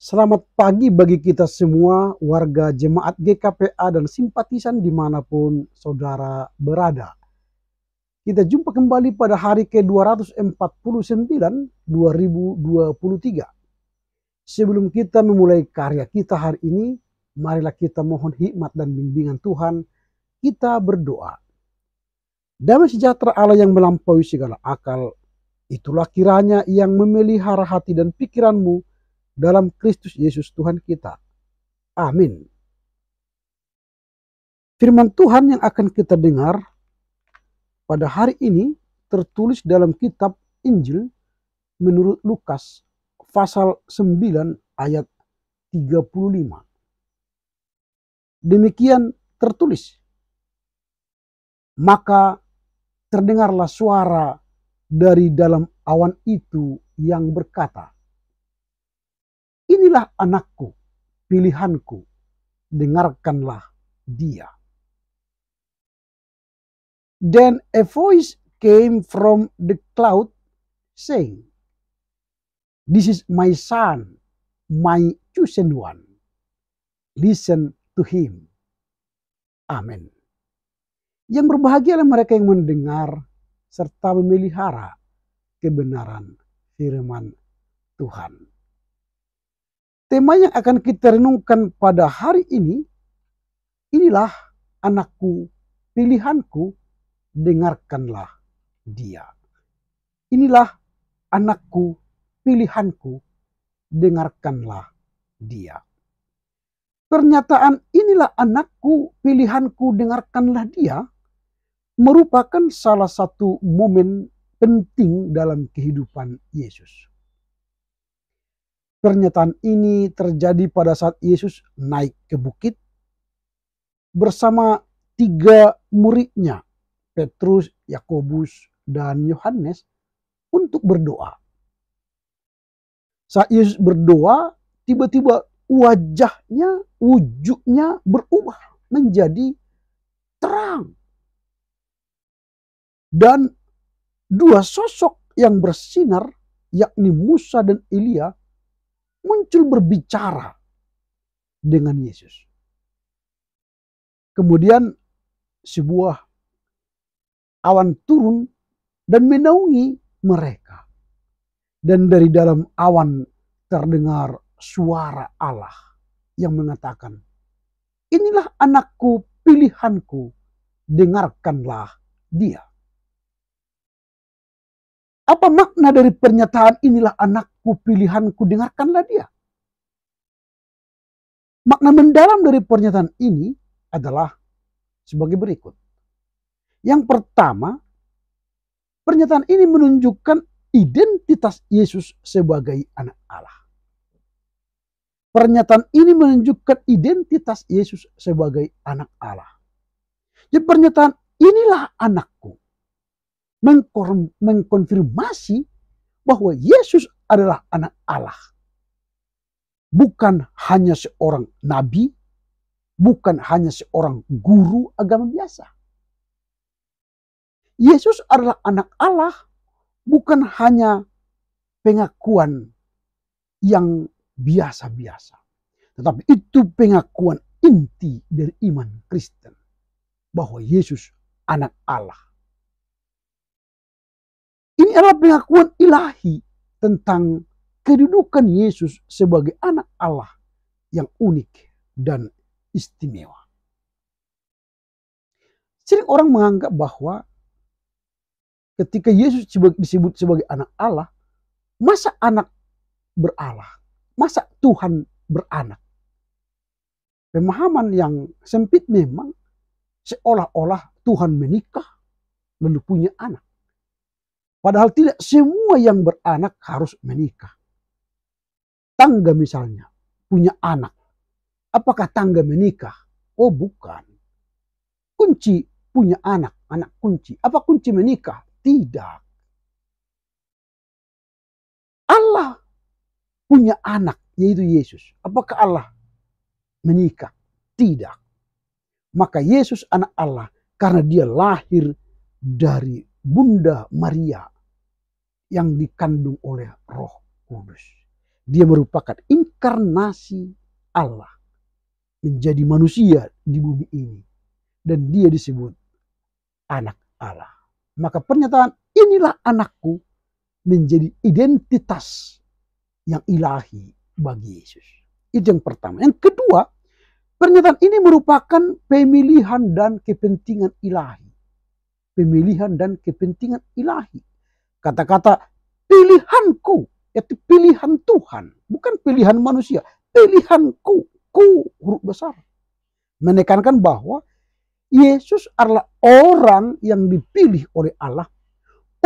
Selamat pagi bagi kita semua, warga jemaat GKPA dan simpatisan dimanapun saudara berada. Kita jumpa kembali pada hari ke-249, 2023. Sebelum kita memulai karya kita hari ini, marilah kita mohon hikmat dan bimbingan Tuhan. Kita berdoa. Damai sejahtera Allah yang melampaui segala akal, itulah kiranya yang memelihara hati dan pikiranmu dalam Kristus Yesus Tuhan kita. Amin. Firman Tuhan yang akan kita dengar pada hari ini tertulis dalam kitab Injil menurut Lukas pasal 9 ayat 35. Demikian tertulis. Maka terdengarlah suara dari dalam awan itu yang berkata, "Inilah anakku, pilihanku, dengarkanlah dia." Then a voice came from the cloud saying, "This is my son, my chosen one. Listen to him." Amin. Yang berbahagialah mereka yang mendengar serta memelihara kebenaran firman Tuhan. Tema yang akan kita renungkan pada hari ini, inilah anakku, pilihanku, dengarkanlah dia. Inilah anakku, pilihanku, dengarkanlah dia. Pernyataan inilah anakku, pilihanku, dengarkanlah dia merupakan salah satu momen penting dalam kehidupan Yesus. Pernyataan ini terjadi pada saat Yesus naik ke bukit bersama 3 muridnya, Petrus, Yakobus, dan Yohanes, untuk berdoa. Saat Yesus berdoa, tiba-tiba wujudnya berubah menjadi terang. Dan 2 sosok yang bersinar, yakni Musa dan Elia, muncul berbicara dengan Yesus. Kemudian sebuah awan turun dan menaungi mereka. Dan dari dalam awan terdengar suara Allah yang mengatakan, "Inilah anakku, pilihanku, dengarkanlah dia." Apa makna dari pernyataan "inilah anakku, pilihanku, dengarkanlah dia"? Makna mendalam dari pernyataan ini adalah sebagai berikut. Yang pertama, pernyataan ini menunjukkan identitas Yesus sebagai anak Allah. Pernyataan ini menunjukkan identitas Yesus sebagai anak Allah. Jadi pernyataan "inilah anakku" mengkonfirmasi bahwa Yesus adalah anak Allah. Bukan hanya seorang nabi, bukan hanya seorang guru agama biasa. Yesus adalah anak Allah, bukan hanya pengakuan yang biasa-biasa. Tetapi itu pengakuan inti dari iman Kristen, bahwa Yesus anak Allah. Ini adalah pengakuan ilahi tentang kedudukan Yesus sebagai anak Allah yang unik dan istimewa. Sering orang menganggap bahwa ketika Yesus disebut sebagai anak Allah, masa anak beralah? Masa Tuhan beranak? Pemahaman yang sempit memang, seolah-olah Tuhan menikah lalu punya anak. Padahal tidak semua yang beranak harus menikah. Tangga misalnya punya anak. Apakah tangga menikah? Oh bukan. Kunci punya anak kunci. Apa kunci menikah? Tidak. Allah punya anak, yaitu Yesus. Apakah Allah menikah? Tidak. Maka Yesus anak Allah karena dia lahir dari Bunda Maria yang dikandung oleh Roh Kudus. Dia merupakan inkarnasi Allah menjadi manusia di bumi ini. Dan dia disebut anak Allah. Maka pernyataan inilah anakku menjadi identitas yang ilahi bagi Yesus. Itu yang pertama. Yang kedua, pernyataan ini merupakan pemilihan dan kepentingan ilahi. Pemilihan dan kepentingan ilahi. Kata-kata pilihanku, itu pilihan Tuhan, bukan pilihan manusia. Pilihanku, ku huruf besar. Menekankan bahwa Yesus adalah orang yang dipilih oleh Allah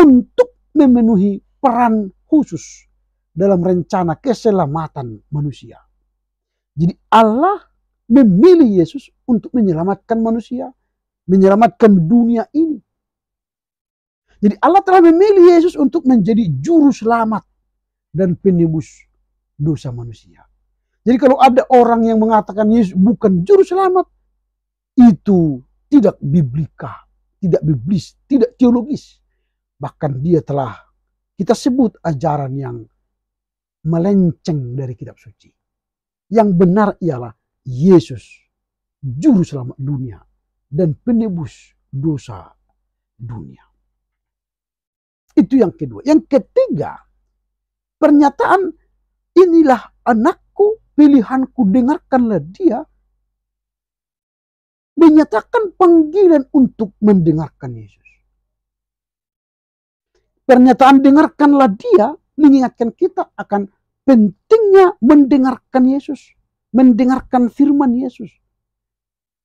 untuk memenuhi peran khusus dalam rencana keselamatan manusia. Jadi Allah memilih Yesus untuk menyelamatkan manusia, menyelamatkan dunia ini. Jadi Allah telah memilih Yesus untuk menjadi juru selamat dan penebus dosa manusia. Jadi kalau ada orang yang mengatakan Yesus bukan juru selamat, itu tidak biblika, tidak biblis, tidak teologis. Bahkan dia telah kita sebut ajaran yang melenceng dari kitab suci. Yang benar ialah Yesus, juru selamat dunia dan penebus dosa dunia. Itu yang kedua. Yang ketiga, pernyataan inilah anakku, pilihanku, dengarkanlah dia, menyatakan panggilan untuk mendengarkan Yesus. Pernyataan dengarkanlah dia mengingatkan kita akan pentingnya mendengarkan Yesus, mendengarkan firman Yesus.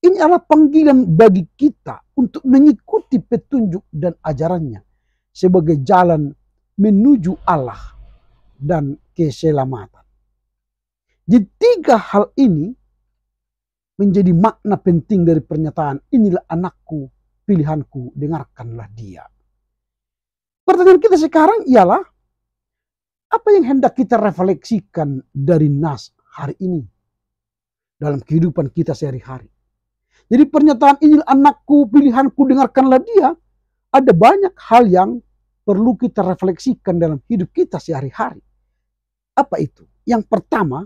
Ini adalah panggilan bagi kita untuk mengikuti petunjuk dan ajarannya sebagai jalan menuju Allah dan keselamatan. Di tiga hal ini menjadi makna penting dari pernyataan inilah anakku, pilihanku, dengarkanlah dia. Pertanyaan kita sekarang ialah, apa yang hendak kita refleksikan dari nas hari ini dalam kehidupan kita sehari-hari? Jadi pernyataan inilah anakku, pilihanku, dengarkanlah dia, ada banyak hal yang perlu kita refleksikan dalam hidup kita sehari-hari. Apa itu? Yang pertama,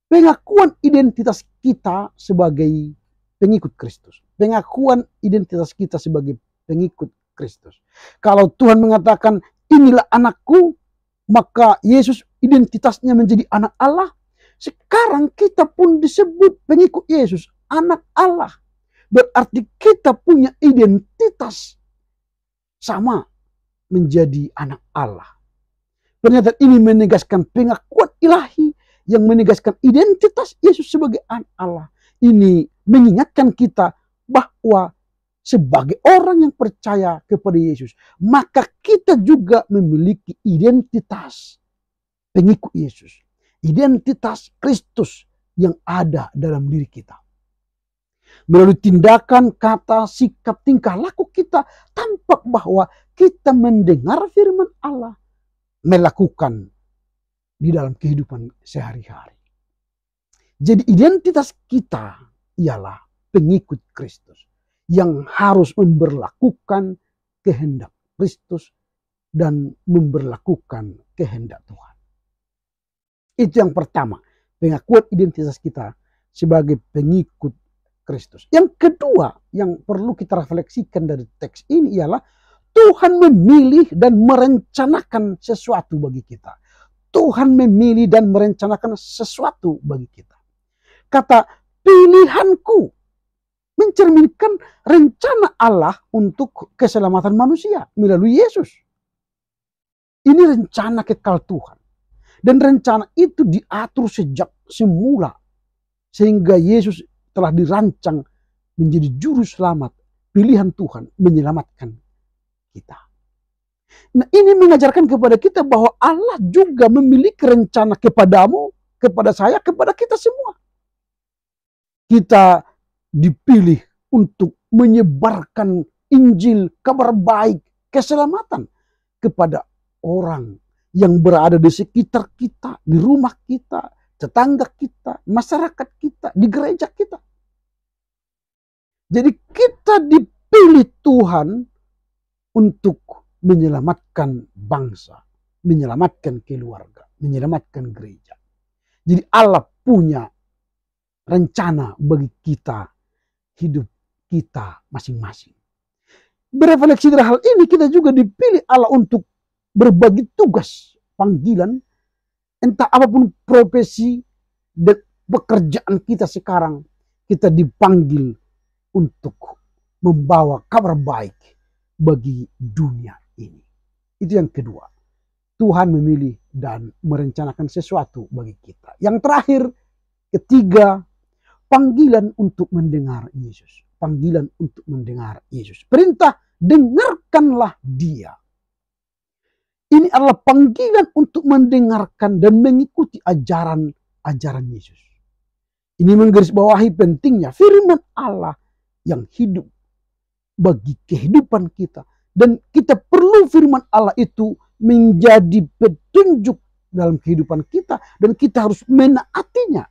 pengakuan identitas kita sebagai pengikut Kristus. Pengakuan identitas kita sebagai pengikut Kristus. Kalau Tuhan mengatakan inilah anakku, maka Yesus identitasnya menjadi anak Allah. Sekarang kita pun disebut pengikut Yesus, anak Allah. Berarti kita punya identitas sama menjadi anak Allah. Pernyataan ini menegaskan pengakuan ilahi yang menegaskan identitas Yesus sebagai anak Allah. Ini mengingatkan kita bahwa sebagai orang yang percaya kepada Yesus, maka kita juga memiliki identitas pengikut Yesus. Identitas Kristus yang ada dalam diri kita. Melalui tindakan, kata, sikap, tingkah laku kita, tampak bahwa kita mendengar firman Allah, melakukan di dalam kehidupan sehari-hari. Jadi identitas kita ialah pengikut Kristus yang harus memberlakukan kehendak Kristus dan memberlakukan kehendak Tuhan. Itu yang pertama, pengakuan identitas kita sebagai pengikut Kristus. Yang kedua yang perlu kita refleksikan dari teks ini ialah Tuhan memilih dan merencanakan sesuatu bagi kita. Tuhan memilih dan merencanakan sesuatu bagi kita. Kata pilihanku mencerminkan rencana Allah untuk keselamatan manusia melalui Yesus. Ini rencana kekal Tuhan. Dan rencana itu diatur sejak semula. Sehingga Yesus telah dirancang menjadi juru selamat, pilihan Tuhan menyelamatkan kita. Nah, ini mengajarkan kepada kita bahwa Allah juga memiliki rencana kepadamu, kepada saya, kepada kita semua. Kita dipilih untuk menyebarkan Injil, kabar baik, keselamatan kepada orang yang berada di sekitar kita, di rumah kita, tetangga kita, masyarakat kita, di gereja kita. Jadi kita dipilih Tuhan untuk menyelamatkan bangsa, menyelamatkan keluarga. menyelamatkan gereja. Jadi Allah punya rencana bagi kita, hidup kita masing-masing. Berefleksi dari hal ini, kita juga dipilih Allah untuk berbagi tugas, panggilan, entah apapun profesi dan pekerjaan kita sekarang, kita dipanggil untuk membawa kabar baik bagi dunia ini. Itu yang kedua. Tuhan memilih dan merencanakan sesuatu bagi kita. Yang terakhir, ketiga, panggilan untuk mendengar Yesus. Panggilan untuk mendengar Yesus. Perintah, dengarkanlah Dia. Ini adalah panggilan untuk mendengarkan dan mengikuti ajaran Yesus. Ini menggarisbawahi pentingnya firman Allah yang hidup bagi kehidupan kita. Dan kita perlu firman Allah itu menjadi petunjuk dalam kehidupan kita. Dan kita harus menaatinya.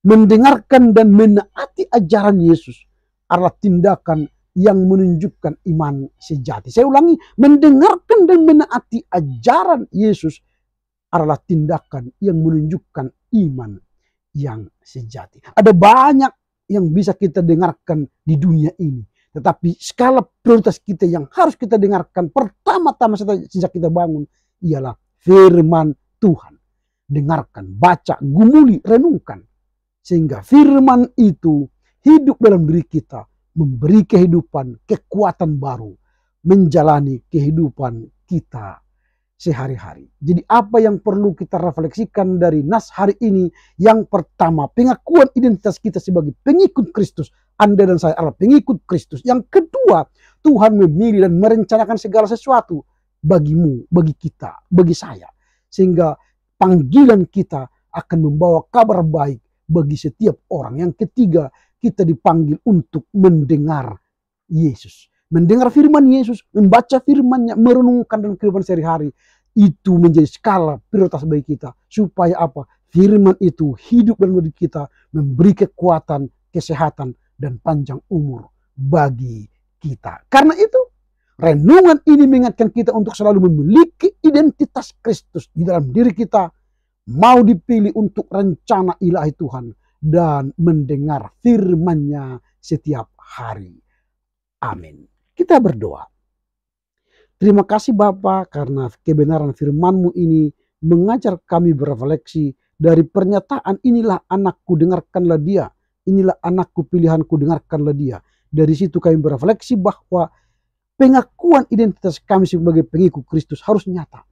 Mendengarkan dan menaati ajaran Yesus adalah tindakan yang menunjukkan iman sejati. Saya ulangi, mendengarkan dan menaati ajaran Yesus adalah tindakan yang menunjukkan iman yang sejati. Ada banyak yang bisa kita dengarkan di dunia ini. Tetapi skala prioritas kita yang harus kita dengarkan pertama-tama sejak kita bangun ialah firman Tuhan. Dengarkan, baca, gumuli, renungkan. Sehingga firman itu hidup dalam diri kita, memberi kehidupan, kekuatan baru, menjalani kehidupan kita sehari-hari. Jadi apa yang perlu kita refleksikan dari nas hari ini? Yang pertama, pengakuan identitas kita sebagai pengikut Kristus. Anda dan saya adalah pengikut Kristus. Yang kedua, Tuhan memilih dan merencanakan segala sesuatu bagimu, bagi kita, bagi saya. Sehingga panggilan kita akan membawa kabar baik bagi setiap orang. Yang ketiga, kita dipanggil untuk mendengar Yesus. Mendengar firman Yesus, membaca firman-Nya, merenungkan dalam kehidupan sehari-hari. Itu menjadi skala prioritas bagi kita. Supaya apa? Firman itu hidup dalam diri kita, memberi kekuatan, kesehatan, dan panjang umur bagi kita. Karena itu, renungan ini mengingatkan kita untuk selalu memiliki identitas Kristus di dalam diri kita, mau dipilih untuk rencana ilahi Tuhan, dan mendengar firman-Nya setiap hari. Amin. Kita berdoa. Terima kasih Bapa karena kebenaran firman-Mu ini mengajar kami berefleksi dari pernyataan inilah anakku, dengarkanlah dia. Inilah anakku, pilihanku, dengarkanlah dia. Dari situ kami berefleksi bahwa pengakuan identitas kami sebagai pengikut Kristus harus nyata.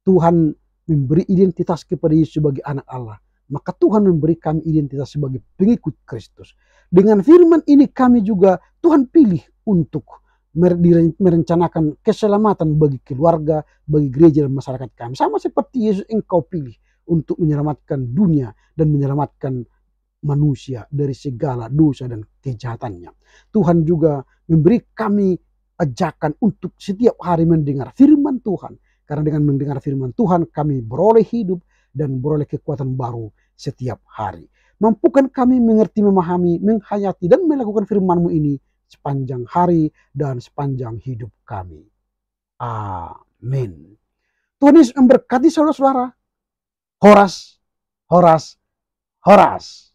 Tuhan memberi identitas kepada Yesus sebagai anak Allah. Maka Tuhan memberi kami identitas sebagai pengikut Kristus. Dengan firman ini kami juga Tuhan pilih untuk merencanakan keselamatan bagi keluarga, bagi gereja dan masyarakat kami. Sama seperti Yesus engkau pilih untuk menyelamatkan dunia dan menyelamatkan manusia dari segala dosa dan kejahatannya. Tuhan juga memberi kami ajakan untuk setiap hari mendengar firman Tuhan. Karena dengan mendengar firman Tuhan kami beroleh hidup dan beroleh kekuatan baru setiap hari. Mampukan kami mengerti, memahami, menghayati dan melakukan firman-Mu ini sepanjang hari dan sepanjang hidup kami. Amin. Tuhan Yesus memberkati saudara-saudara. Horas, horas, horas.